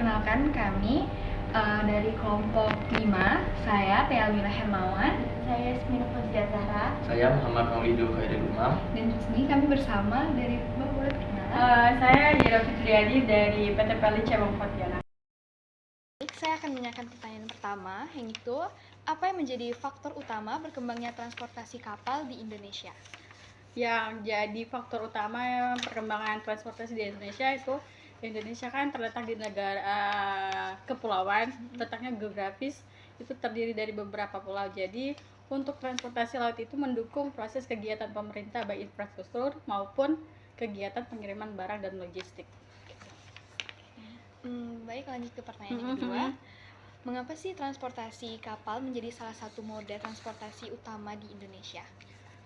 perkenalkan kami dari kelompok 5. Saya Tia Almila Hermawan. Saya Yasmin Fazia Zahra. Saya Muhammad Maulidul Khairul Umam. Dan di sini kami bersama dari boleh perkenalan? Saya Yira Fitriadi dari PT PLN Cabang Pontianak. Saya akan menanyakan pertanyaan pertama, yaitu apa yang menjadi faktor utama berkembangnya transportasi kapal di Indonesia? Yang jadi faktor utama perkembangan transportasi di Indonesia itu Indonesia kan terletak di negara kepulauan, letaknya geografis itu terdiri dari beberapa pulau. Jadi untuk transportasi laut itu mendukung proses kegiatan pemerintah baik infrastruktur maupun kegiatan pengiriman barang dan logistik. Baik, lanjut ke pertanyaan yang kedua. Mengapa sih transportasi kapal menjadi salah satu moda transportasi utama di Indonesia?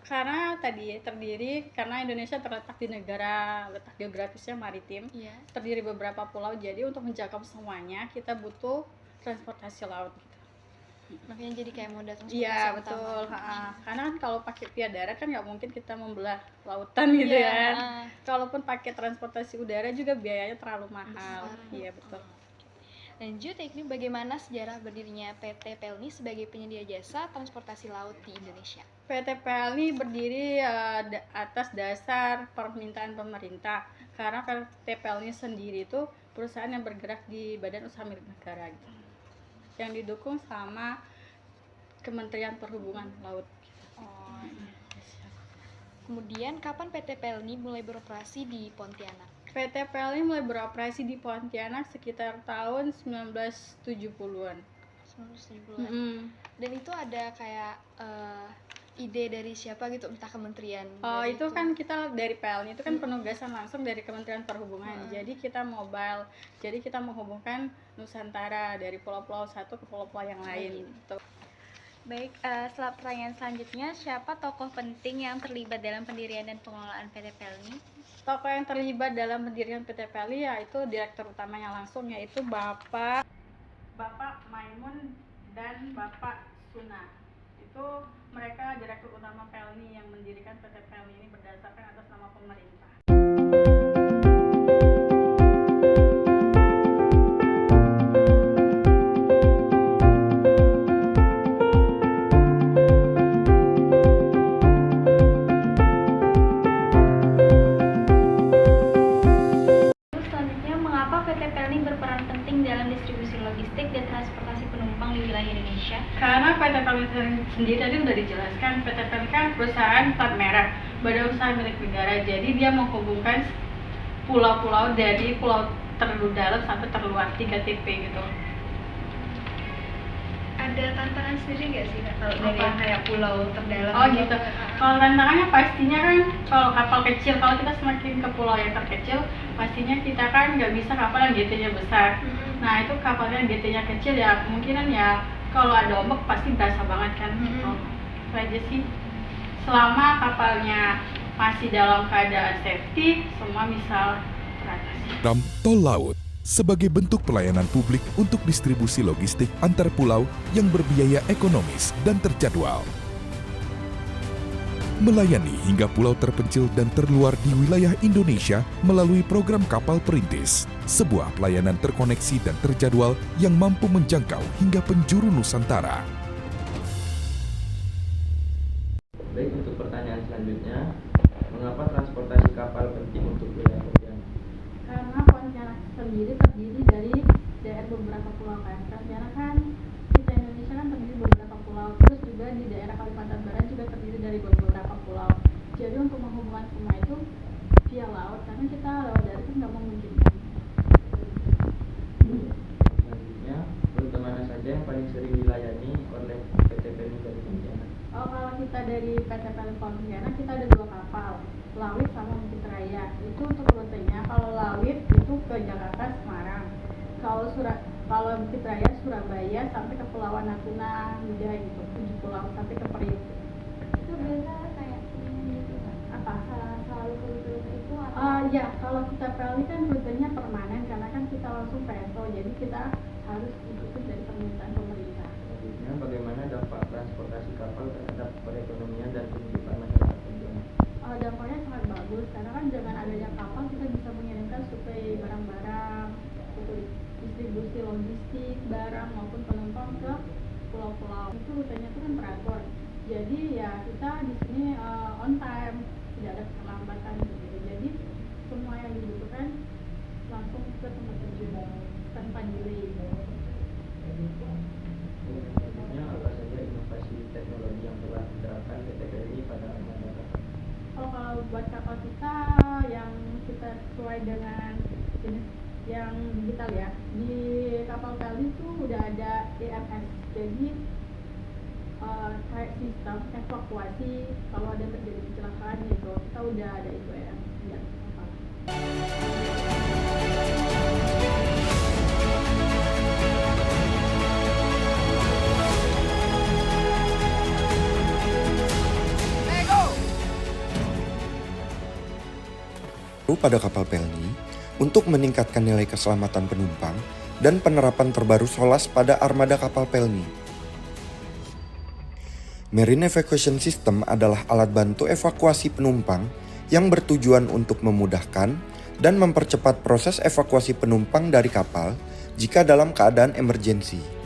Karena karena Indonesia terletak di negara letak geografisnya maritim, terdiri beberapa pulau, jadi untuk menjangkau semuanya kita butuh transportasi laut gitu. Makanya jadi kayak moda transportasi utama. Betul. Karena kan kalau pakai via darat kan nggak mungkin kita membelah lautan gitu ya. Kalaupun pakai transportasi udara juga biayanya terlalu mahal. Iya betul. Lanjut, ini bagaimana sejarah berdirinya PT PELNI sebagai penyedia jasa transportasi laut di Indonesia? PT PELNI berdiri atas dasar permintaan pemerintah. Karena PT PELNI sendiri itu perusahaan yang bergerak di badan usaha milik negara gitu, yang didukung sama Kementerian Perhubungan Laut. Kemudian kapan PT PELNI mulai beroperasi di Pontianak? PT PELNI mulai beroperasi di Pontianak sekitar tahun 1970-an. 1970-an. Dan itu ada kayak ide dari siapa gitu, entah kementerian? Itu kan kita dari PELNI itu kan penugasan langsung dari Kementerian Perhubungan. Jadi kita mobile, jadi kita menghubungkan Nusantara dari pulau-pulau satu ke pulau-pulau yang lain. Gitu. Baik, setelah pertanyaan selanjutnya, siapa tokoh penting yang terlibat dalam pendirian dan pengelolaan PT PELNI? Tokoh yang terlibat dalam pendirian PT PELNI yaitu direktur utamanya langsung, yaitu Bapak Maimun dan Bapak Suna. Itu mereka direktur utama PELNI yang mendirikan PT PELNI ini berdasarkan atas nama pemerintah. Selanjutnya, mengapa PT PELNI berperan penting dalam distribusi logistik dan transportasi penumpang di wilayah Indonesia? Karena PT PELNI sendiri tadi sudah dijelaskan, PT PELNI kan perusahaan plat merah, badan usaha milik negara. Jadi dia menghubungkan pulau-pulau dari pulau terdalam sampai terluar 3 TP gitu. Ada tantangan sendiri nggak sih kalau dari kayak pulau terdalam? Gitu. Kalau tantangannya pastinya kan kalau kapal kecil, kalau kita semakin ke pulau yang terkecil, pastinya kita kan nggak bisa kapal yang GT-nya besar. Nah itu kapalnya GT-nya kecil ya kemungkinan ya kalau ada ombak pasti berasa banget kan. Itu aja sih. Selama kapalnya masih dalam keadaan safety, semua bisa teratasi. Tol laut sebagai bentuk pelayanan publik untuk distribusi logistik antar pulau yang berbiaya ekonomis dan terjadwal. Melayani hingga pulau terpencil dan terluar di wilayah Indonesia melalui program Kapal Perintis, sebuah pelayanan terkoneksi dan terjadwal yang mampu menjangkau hingga penjuru Nusantara. Baik, untuk pertanyaan selanjutnya, mengapa transportasi kapal penting untuk wilayah Pontianak? Karena Pontianak sendiri terdiri dari daerah beberapa pulau kan. Pontianak kan kita Indonesia kan terdiri beberapa pulau. Terus juga di daerah Kalimantan Barat juga terdiri dari beberapa pulau. Jadi untuk menghubungkan semua itu via laut, karena kita lewat darat kan nggak memungkinkan. Selanjutnya, rute mana saja yang paling sering dilayani oleh PT PELNI dari Pontianak? Kalau kita dari PT PELNI Pontianak kita ada 2 kapal, Lawit sama Bukit Raya. Itu untuk rutenya. Kalau Lawit itu ke Jakarta, Semarang. Kalau Bukit Raya Surabaya sampai ke Kepulauan Natuna, udah gitu, 7 pulau sampai ke Priuk. Itu biasa kayak gitu kan? Apa? Selalu ke rute itu atau? Ya, kalau kita PELNI kan rutenya permanen karena kan kita langsung PSO, jadi kita harus ikutin dari permintaan pemerintah. Selanjutnya, bagaimana dampak transportasi kapal terhadap perekonomian dan kehidupan masyarakat Pontianak? Dampaknya sangat bagus karena kan dengan adanya kapal kita bisa mengirimkan suplai barang-barang, distribusi logistik, barang maupun penumpang ke pulau-pulau. Itu rutenya itu kan teratur. Jadi ya kita di sini on time, tidak ada keterlambatan gitu. Jadi semua yang dibutuhkan langsung ke tempat tujuan tanpa delay. Selanjutnya, apa saja inovasi teknologi yang telah diterapkan PT PLN pada armada kapal? Kalau buat kapal kita yang kita sesuai dengan jenis yang digital ya, di kapal kali itu udah ada EMS, jadi kayak sistem evakuasi kalau ada terjadi kecelakaan gitu, kita udah ada itu ya. Pada kapal Pelni untuk meningkatkan nilai keselamatan penumpang dan penerapan terbaru SOLAS pada armada kapal Pelni. Marine Evacuation System adalah alat bantu evakuasi penumpang yang bertujuan untuk memudahkan dan mempercepat proses evakuasi penumpang dari kapal jika dalam keadaan emergensi.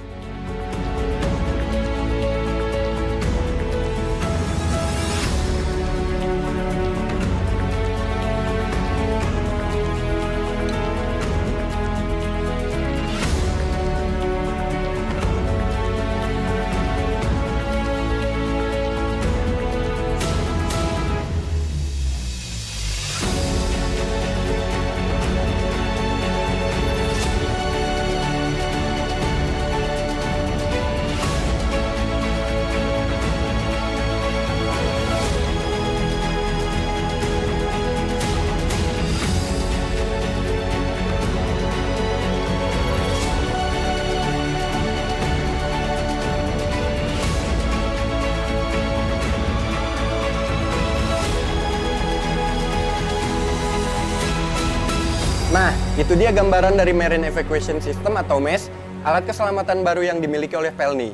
Nah, itu dia gambaran dari Marine Evacuation System atau MES, alat keselamatan baru yang dimiliki oleh Pelni.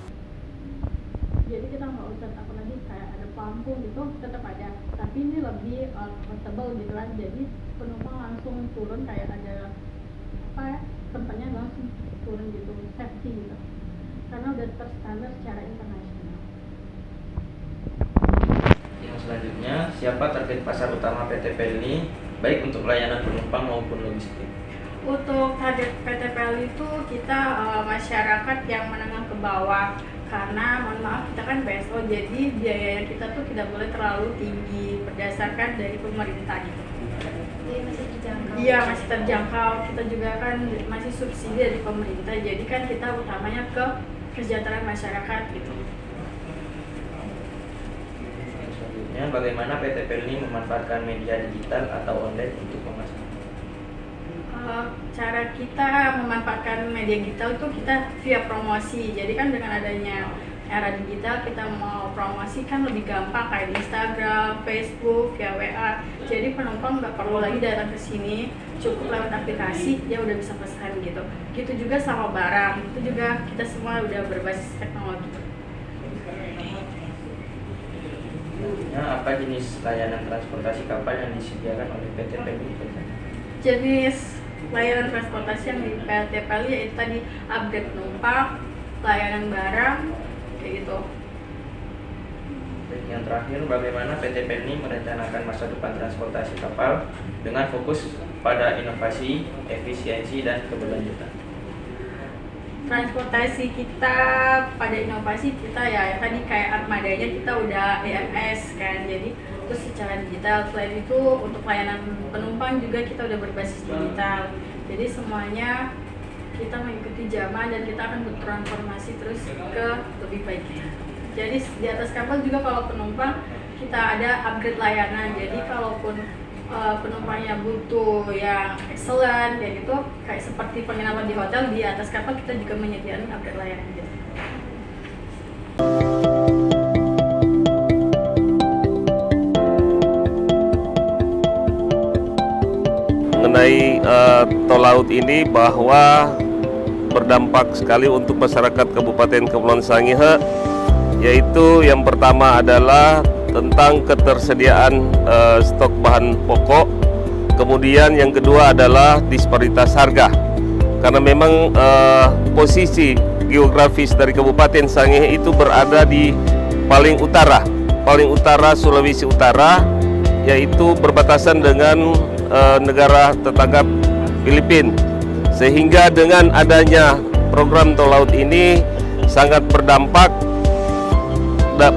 Jadi kita nggak usah apalagi kayak ada pelampung gitu, tetap ada. Tapi ini lebih comfortable gitu kan. Jadi penumpang langsung turun kayak ada apa ya, tempatnya langsung turun gitu, safety gitu. Karena udah terstandar secara internasional. Yang selanjutnya, siapa target pasar utama PT PLN baik untuk layanan penumpang maupun logistik? Untuk target PT PLN itu kita masyarakat yang menengah ke bawah, karena mohon maaf kita kan BSO, jadi biaya kita tuh tidak boleh terlalu tinggi berdasarkan dari pemerintah gitu. Jadi masih terjangkau. Iya, masih terjangkau. Kita juga kan masih subsidi dari pemerintah, jadi kan kita utamanya ke kesejahteraan masyarakat gitu. Selanjutnya, bagaimana PT PLN memanfaatkan media digital atau online untuk memasarkan? Cara kita memanfaatkan media digital itu kita via promosi. Jadi kan dengan adanya era digital, kita mau promosi kan lebih gampang kayak di Instagram, Facebook, via WA. Jadi penumpang nggak perlu lagi datang ke sini, cukup lewat aplikasi dia udah bisa pesan gitu. Gitu juga sama barang, itu juga kita semua udah berbasis teknologi. Apa jenis layanan transportasi kapal yang disediakan oleh PT PLN? Jenis layanan transportasi yang di PT PLN yaitu tadi upgrade penumpang, layanan barang, kayak gitu. Yang terakhir, bagaimana PT PLN merencanakan masa depan transportasi kapal dengan fokus pada inovasi, efisiensi, dan keberlanjutan? Transportasi kita pada inovasi kita ya tadi kayak armadanya kita udah EMS kan, jadi terus secara digital. Selain itu untuk layanan penumpang juga kita udah berbasis digital, jadi semuanya kita mengikuti zaman dan kita akan bertransformasi terus ke lebih baiknya. Jadi di atas kapal juga kalau penumpang kita ada upgrade layanan, jadi kalaupun penumpangnya butuh yang excellent kayak gitu, kayak seperti penginapan di hotel, di atas kapal kita juga menyediakan upgrade layanan gitu. Mengenai tol laut ini bahwa berdampak sekali untuk masyarakat Kabupaten Kepulauan Sangihe, yaitu yang pertama adalah tentang ketersediaan stok bahan pokok, kemudian yang kedua adalah disparitas harga. karena memang posisi geografis dari Kabupaten Sangihe itu berada di paling utara Sulawesi Utara, yaitu berbatasan dengan negara tetangga Filipina. Sehingga dengan adanya program tol laut ini sangat berdampak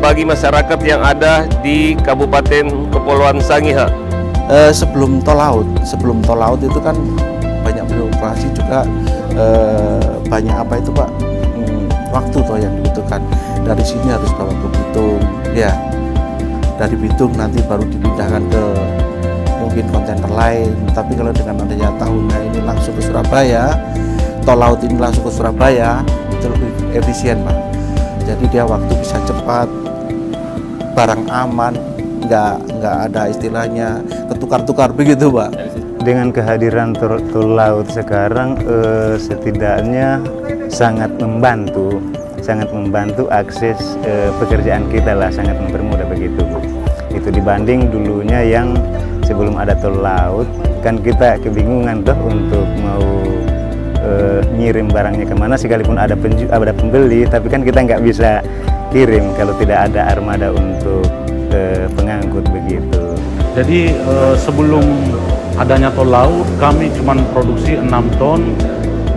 bagi masyarakat yang ada di Kabupaten Kepulauan Sangihe. Sebelum tol laut itu kan banyak beroperasi juga, banyak apa itu Pak, waktu toh yang dibutuhkan. Dari sini harus bawa ke Bitung, ya. Dari Bitung nanti baru dipindahkan ke mungkin kontainer lain. Tapi kalau dengan adanya tahunnya ini langsung ke Surabaya, tol laut ini langsung ke Surabaya, itu lebih efisien Pak. Jadi dia waktu bisa cepat, barang aman, nggak ada istilahnya ketukar-tukar begitu Pak. Dengan kehadiran tol laut sekarang setidaknya sangat membantu akses pekerjaan kita lah, sangat mempermudah begitu. Itu dibanding dulunya yang sebelum ada tol laut kan kita kebingungan tuh untuk mau ngirim barangnya kemana, sekalipun ada pembeli tapi kan kita nggak bisa kirim kalau tidak ada armada untuk pengangkut begitu. Jadi sebelum adanya tol laut kami cuma produksi 6 ton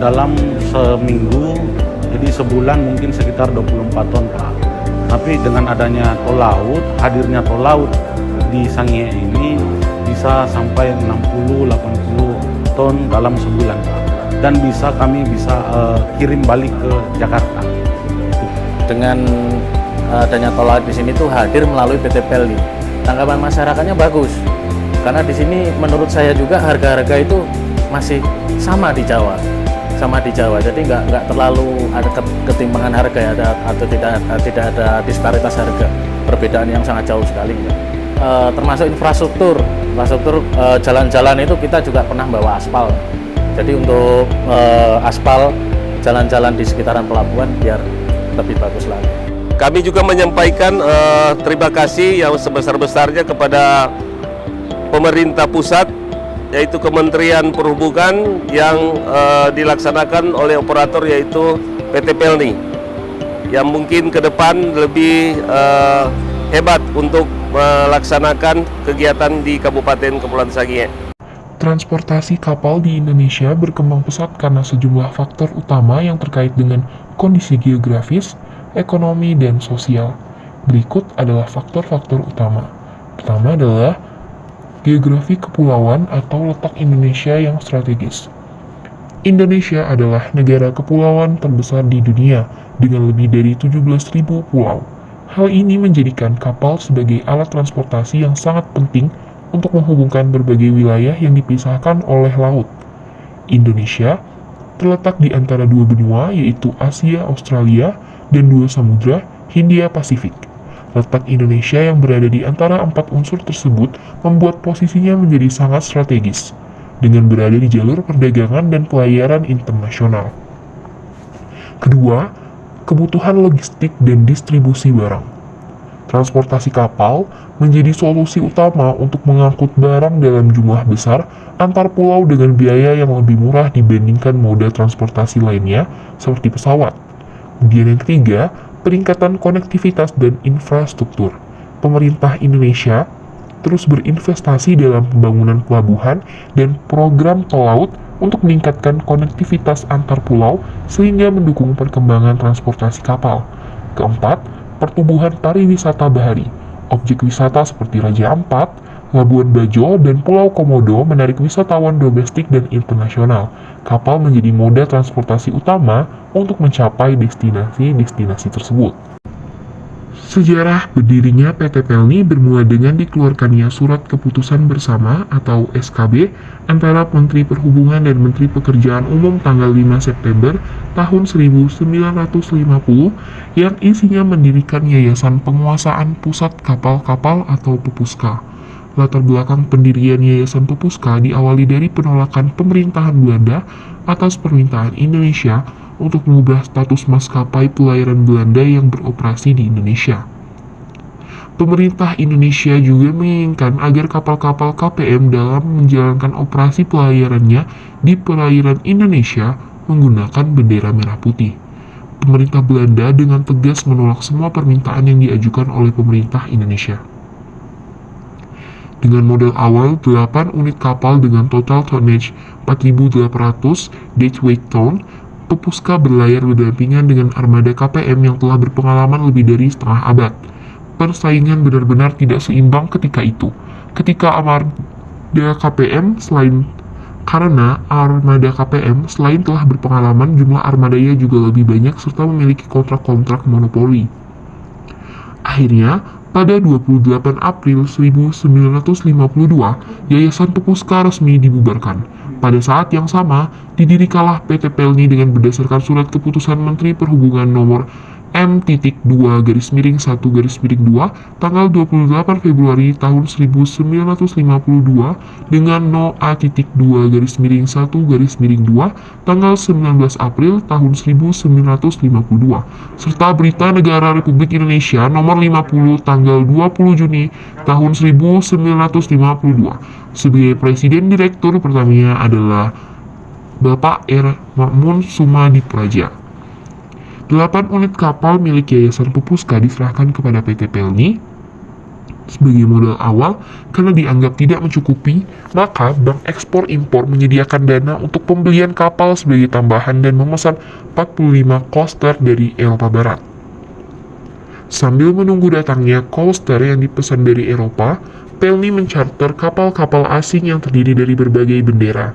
dalam seminggu, jadi sebulan mungkin sekitar 24 ton Pak. Tapi dengan adanya tol laut, hadirnya tol laut di Sangihe ini bisa sampai 60-80 ton dalam sebulan Pak. Dan kami bisa kirim balik ke Jakarta. Dengan adanya tol laut di sini tuh hadir melalui PT Pelni. Tanggapan masyarakatnya bagus, karena di sini menurut saya juga harga-harga itu masih sama di Jawa, jadi nggak terlalu ada ketimpangan harga ya, atau tidak ada disparitas harga, perbedaan yang sangat jauh sekali. Termasuk infrastruktur jalan-jalan itu kita juga pernah bawa aspal. Jadi untuk aspal jalan-jalan di sekitaran pelabuhan biar lebih bagus lagi. Kami juga menyampaikan terima kasih yang sebesar-besarnya kepada pemerintah pusat, yaitu Kementerian Perhubungan yang dilaksanakan oleh operator yaitu PT Pelni, yang mungkin ke depan lebih hebat untuk melaksanakan kegiatan di Kabupaten Kepulauan Sangihe. Transportasi kapal di Indonesia berkembang pesat karena sejumlah faktor utama yang terkait dengan kondisi geografis, ekonomi, dan sosial. Berikut adalah faktor-faktor utama. Pertama adalah geografi kepulauan atau letak Indonesia yang strategis. Indonesia adalah negara kepulauan terbesar di dunia dengan lebih dari 17.000 pulau. Hal ini menjadikan kapal sebagai alat transportasi yang sangat penting untuk menghubungkan berbagai wilayah yang dipisahkan oleh laut. Indonesia terletak di antara dua benua, yaitu Asia, Australia, dan dua samudra, Hindia Pasifik. Letak Indonesia yang berada di antara 4 unsur tersebut membuat posisinya menjadi sangat strategis, dengan berada di jalur perdagangan dan pelayaran internasional. Kedua, kebutuhan logistik dan distribusi barang. Transportasi kapal menjadi solusi utama untuk mengangkut barang dalam jumlah besar antar pulau dengan biaya yang lebih murah dibandingkan moda transportasi lainnya seperti pesawat. Kemudian yang ketiga, peningkatan konektivitas dan infrastruktur. Pemerintah Indonesia terus berinvestasi dalam pembangunan pelabuhan dan program tol laut untuk meningkatkan konektivitas antar pulau sehingga mendukung perkembangan transportasi kapal. Keempat, pertumbuhan pariwisata bahari. Objek wisata seperti Raja Ampat, Labuan Bajo, dan Pulau Komodo menarik wisatawan domestik dan internasional. Kapal menjadi moda transportasi utama untuk mencapai destinasi-destinasi tersebut. Sejarah berdirinya PT Pelni bermula dengan dikeluarkannya Surat Keputusan Bersama atau SKB antara Menteri Perhubungan dan Menteri Pekerjaan Umum tanggal 5 September tahun 1950 yang isinya mendirikan Yayasan Penguasaan Pusat Kapal-Kapal atau Pepuska. Latar belakang pendirian Yayasan Pepuska diawali dari penolakan pemerintahan Belanda atas permintaan Indonesia untuk mengubah status maskapai pelayaran Belanda yang beroperasi di Indonesia. Pemerintah Indonesia juga menginginkan agar kapal-kapal KPM dalam menjalankan operasi pelayarannya di perairan Indonesia menggunakan bendera merah putih. Pemerintah Belanda dengan tegas menolak semua permintaan yang diajukan oleh pemerintah Indonesia. Dengan model awal 8 unit kapal dengan total tonnage 4.800 deadweight ton, Pepuska berlayar berdampingan dengan armada KPM yang telah berpengalaman lebih dari setengah abad. Persaingan benar-benar tidak seimbang ketika itu. Ketika armada KPM selain telah berpengalaman, jumlah armadanya juga lebih banyak serta memiliki kontrak-kontrak monopoli. Akhirnya, pada 28 April 1952, Yayasan Pepuska resmi dibubarkan. Pada saat yang sama, didirikanlah PT Pelni dengan berdasarkan surat keputusan Menteri Perhubungan nomor M.2/1/2 tanggal 28 Februari tahun 1952 dengan No A.2/1/2 tanggal 19 April tahun 1952 serta Berita Negara Republik Indonesia nomor 50 tanggal 20 Juni tahun 1952. Sebagai Presiden Direktur Pertamina adalah Bapak R. Makmun Sumadi Praja. 8 unit kapal milik Yayasan Pepuska diserahkan kepada PT Pelni sebagai modal awal karena dianggap tidak mencukupi, maka Bank Ekspor Impor menyediakan dana untuk pembelian kapal sebagai tambahan dan memesan 45 coaster dari Eropa Barat. Sambil menunggu datangnya coaster yang dipesan dari Eropa, Pelni mencharter kapal-kapal asing yang terdiri dari berbagai bendera.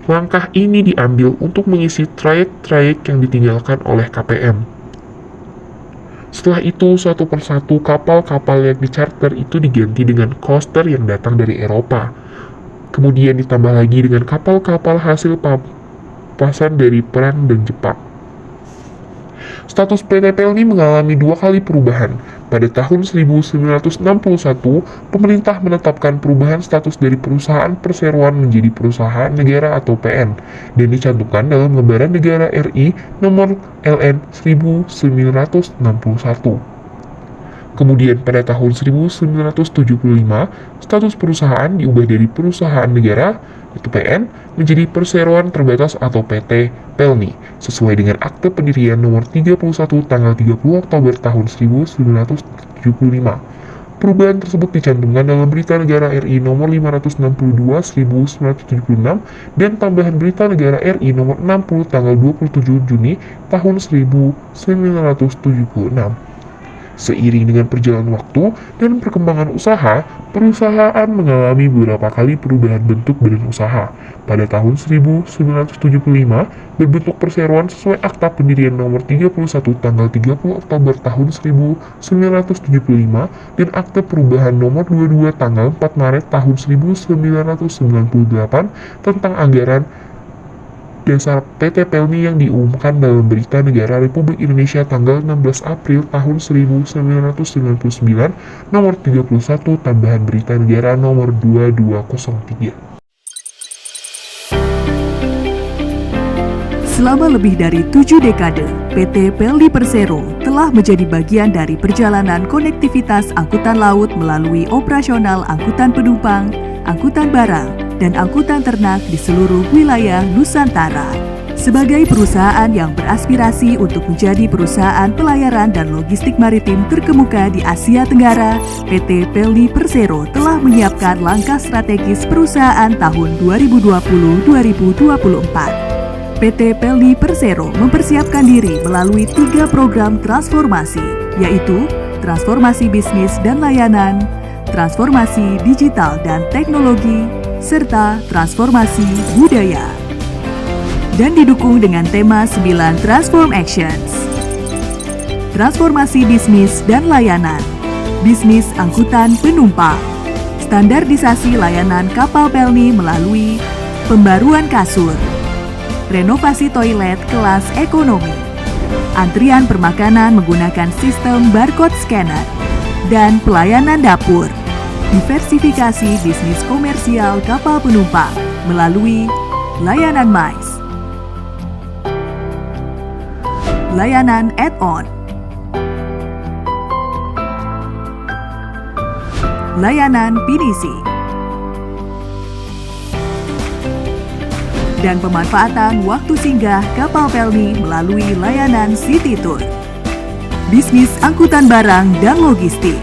Langkah ini diambil untuk mengisi trayek-trayek yang ditinggalkan oleh KPM. Setelah itu, satu persatu kapal-kapal yang dicarter itu diganti dengan coaster yang datang dari Eropa. Kemudian ditambah lagi dengan kapal-kapal hasil pampasan dari Perang dan Jepang. Status PT Pelni mengalami 2 kali perubahan. Pada tahun 1961, pemerintah menetapkan perubahan status dari perusahaan perseroan menjadi perusahaan negara atau PN dan dicantumkan dalam Lembaran Negara RI nomor LN 1961. Kemudian pada tahun 1975, status perusahaan diubah dari perusahaan negara atau PN menjadi perseroan terbatas atau PT Pelni sesuai dengan Akte Pendirian nomor 31 tanggal 30 Oktober tahun 1975. Perubahan tersebut dicantumkan dalam Berita Negara RI nomor 562/1976 dan tambahan Berita Negara RI nomor 60 tanggal 27 Juni tahun 1976. Seiring dengan perjalanan waktu dan perkembangan usaha, perusahaan mengalami beberapa kali perubahan bentuk badan usaha. Pada tahun 1975, berbentuk perseroan sesuai Akta Pendirian nomor 31 tanggal 30 Oktober tahun 1975 dan Akte Perubahan nomor 22 tanggal 4 Maret tahun 1998 tentang anggaran dasar PT Pelni yang diumumkan dalam Berita Negara Republik Indonesia tanggal 16 April tahun 1999 nomor 31 tambahan Berita Negara nomor 2203. Selama lebih dari 7 dekade, PT Pelni Persero telah menjadi bagian dari perjalanan konektivitas angkutan laut melalui operasional angkutan penumpang, angkutan barang, dan angkutan ternak di seluruh wilayah Nusantara. Sebagai perusahaan yang beraspirasi untuk menjadi perusahaan pelayaran dan logistik maritim terkemuka di Asia Tenggara, PT Pelni Persero telah menyiapkan langkah strategis perusahaan tahun 2020-2024. PT Pelni Persero mempersiapkan diri melalui 3 program transformasi, yaitu transformasi bisnis dan layanan, transformasi digital dan teknologi, serta transformasi budaya. Dan didukung dengan tema 9 Transform Actions. Transformasi bisnis dan layanan, bisnis angkutan penumpang, standarisasi layanan kapal Pelni melalui pembaruan kasur, renovasi toilet kelas ekonomi, antrian permakanan menggunakan sistem barcode scanner, dan pelayanan dapur. Diversifikasi bisnis komersial kapal penumpang melalui layanan MICE, layanan add-on, layanan pinisi, dan pemanfaatan waktu singgah kapal Pelni melalui layanan City Tour. Bisnis angkutan barang dan logistik.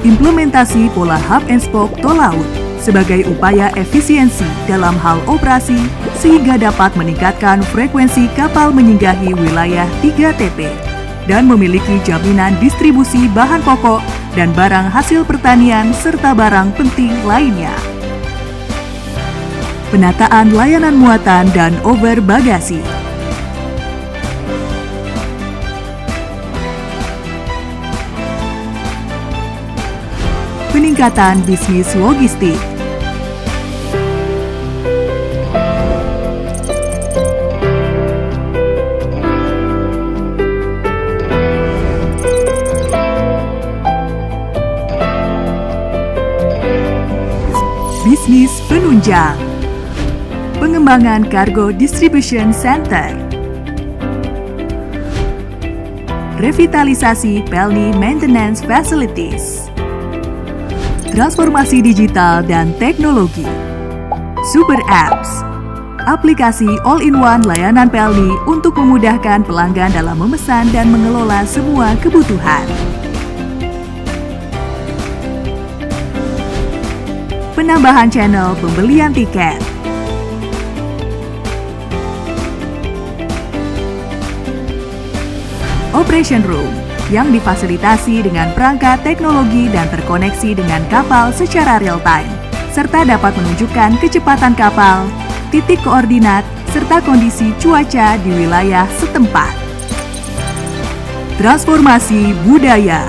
Implementasi pola hub and spoke tol laut sebagai upaya efisiensi dalam hal operasi sehingga dapat meningkatkan frekuensi kapal menyinggahi wilayah 3TP dan memiliki jaminan distribusi bahan pokok dan barang hasil pertanian serta barang penting lainnya. Penataan layanan muatan dan over bagasi. Peningkatan bisnis logistik. Bisnis penunjang. Pengembangan Cargo Distribution Center. Revitalisasi Pelni Maintenance Facilities. Transformasi digital dan teknologi. Super Apps. Aplikasi all-in-one layanan Pelni untuk memudahkan pelanggan dalam memesan dan mengelola semua kebutuhan. Penambahan channel pembelian tiket. Operation Room yang difasilitasi dengan perangkat teknologi dan terkoneksi dengan kapal secara real-time, serta dapat menunjukkan kecepatan kapal, titik koordinat, serta kondisi cuaca di wilayah setempat. Transformasi budaya.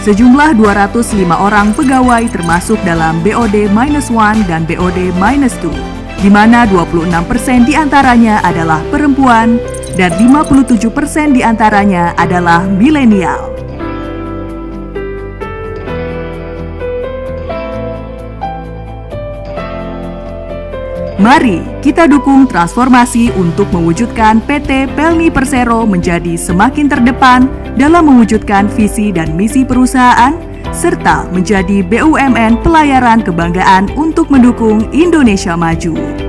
Sejumlah 205 orang pegawai termasuk dalam BOD-1 dan BOD-2, di mana 26% diantaranya adalah perempuan dan 57% diantaranya adalah milenial. Mari kita dukung transformasi untuk mewujudkan PT Pelni Persero menjadi semakin terdepan dalam mewujudkan visi dan misi perusahaan, serta menjadi BUMN pelayaran kebanggaan untuk mendukung Indonesia maju.